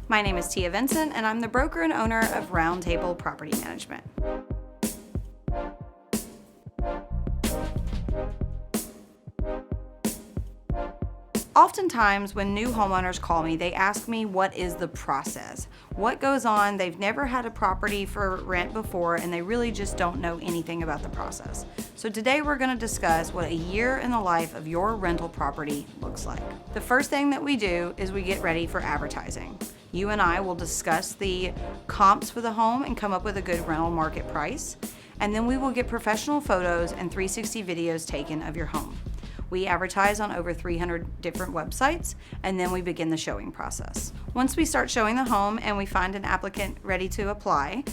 My name is Tiea Vincent, and I'm the broker and owner of Roundtable Property Management. Oftentimes, when new homeowners call me, they ask me what is the process? What goes on? They've never had a property for rent before, and they really just don't know anything about the process. So today we're going to discuss what a year in the life of your rental property looks like. The first thing that we do is we get ready for advertising. You and I will discuss the comps for the home and come up with a good rental market price. And then we will get professional photos and 360 videos taken of your home. We advertise on over 300 different websites, and then we begin the showing process. Once we start showing the home and we find an applicant ready to apply,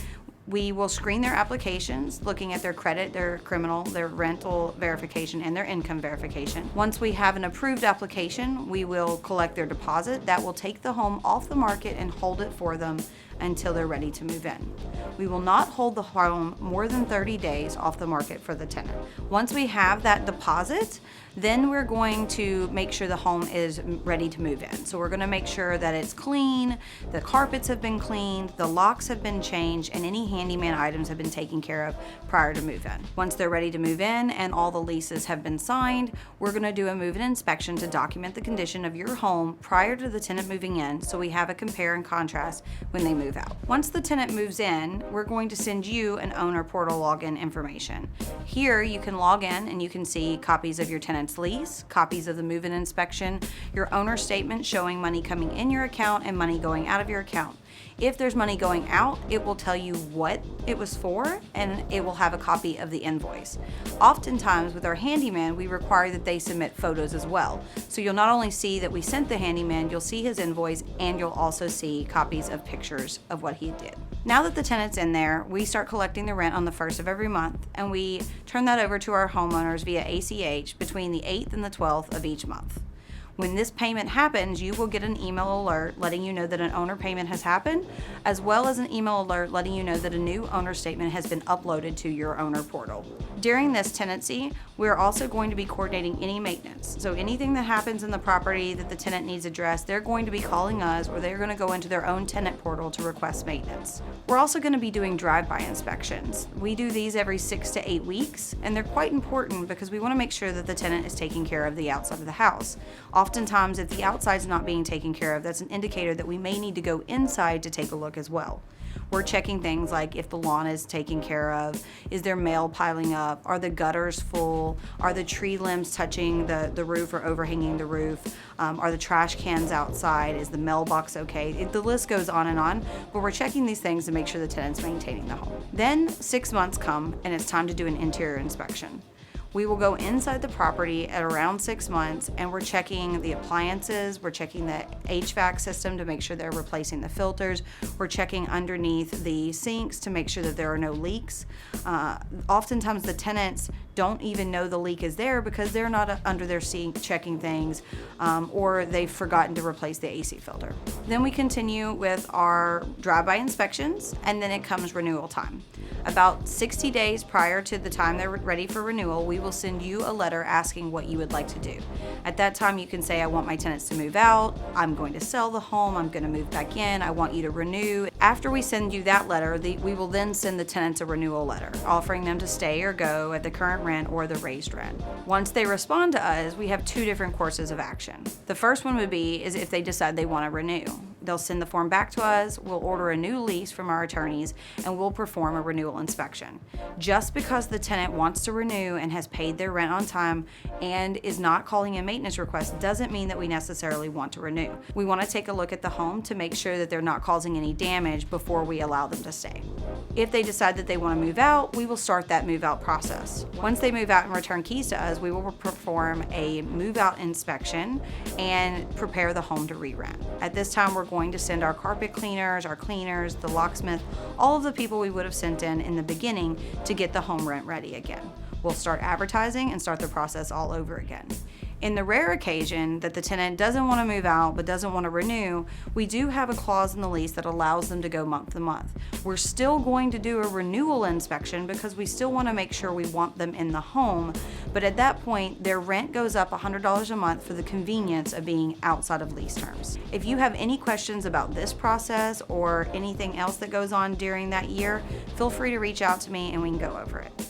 we will screen their applications, looking at their credit, their criminal, their rental verification, and their income verification. Once we have an approved application, we will collect their deposit. That will take the home off the market and hold it for them until they're ready to move in. We will not hold the home more than 30 days off the market for the tenant. Once we have that deposit, then we're going to make sure the home is ready to move in. So we're going to make sure that it's clean, the carpets have been cleaned, the locks have been changed, and any handyman items have been taken care of prior to move in. Once they're ready to move in and all the leases have been signed, we're going to do a move-in inspection to document the condition of your home prior to the tenant moving in, so we have a compare and contrast when they move out. Once the tenant moves in, we're going to send you an owner portal login information. Here you can log in and you can see copies of your tenant's lease, copies of the move-in inspection, your owner statement showing money coming in your account and money going out of your account. If there's money going out, it will tell you what it was for, and it will have a copy of the invoice. Oftentimes with our handyman, we require that they submit photos as well. So you'll not only see that we sent the handyman, you'll see his invoice, and you'll also see copies of pictures of what he did. Now that the tenant's in there, we start collecting the rent on the 1st of every month, and we turn that over to our homeowners via ACH between the 8th and the 12th of each month. When this payment happens, you will get an email alert letting you know that an owner payment has happened, as well as an email alert letting you know that a new owner statement has been uploaded to your owner portal. During this tenancy, we're also going to be coordinating any maintenance. So anything that happens in the property that the tenant needs addressed, they're going to be calling us, or they're going to go into their own tenant portal to request maintenance. We're also going to be doing drive-by inspections. We do these every 6 to 8 weeks, and they're quite important because we want to make sure that the tenant is taking care of the outside of the house. Oftentimes, if the outside's not being taken care of, that's an indicator that we may need to go inside to take a look as well. We're checking things like if the lawn is taken care of, is there mail piling up, are the gutters full, are the tree limbs touching the roof or overhanging the roof, are the trash cans outside, is the mailbox okay? The list goes on, but we're checking these things to make sure the tenant's maintaining the home. Then 6 months come and it's time to do an interior inspection. We will go inside the property at around 6 months, and we're checking the appliances, we're checking the HVAC system to make sure they're replacing the filters, we're checking underneath the sinks to make sure that there are no leaks. Oftentimes the tenants don't even know the leak is there because they're not under their sink checking things, or they've forgotten to replace the AC filter. Then we continue with our drive-by inspections, and then it comes renewal time. About 60 days prior to the time they're ready for renewal, we will send you a letter asking what you would like to do. At that time, you can say, I want my tenants to move out, I'm going to sell the home, I'm going to move back in, I want you to renew. After we send you that letter, we will then send the tenants a renewal letter, offering them to stay or go at the current rent or the raised rent. Once they respond to us, we have 2 different courses of action. The first one would be is if they decide they want to renew. They'll send the form back to us, we'll order a new lease from our attorneys, and we'll perform a renewal inspection. Just because the tenant wants to renew and has paid their rent on time and is not calling in maintenance requests doesn't mean that we necessarily want to renew. We want to take a look at the home to make sure that they're not causing any damage before we allow them to stay. If they decide that they want to move out, we will start that move out process. Once they move out and return keys to us, we will perform a move out inspection and prepare the home to re-rent. At this time, we're going to send our carpet cleaners, our cleaners, the locksmith, all of the people we would have sent in the beginning to get the home rent ready again. We'll start advertising and start the process all over again. In the rare occasion that the tenant doesn't want to move out but doesn't want to renew, we do have a clause in the lease that allows them to go month to month. We're still going to do a renewal inspection because we still want to make sure we want them in the home, but at that point their rent goes up $100 a month for the convenience of being outside of lease terms. If you have any questions about this process or anything else that goes on during that year, feel free to reach out to me and we can go over it.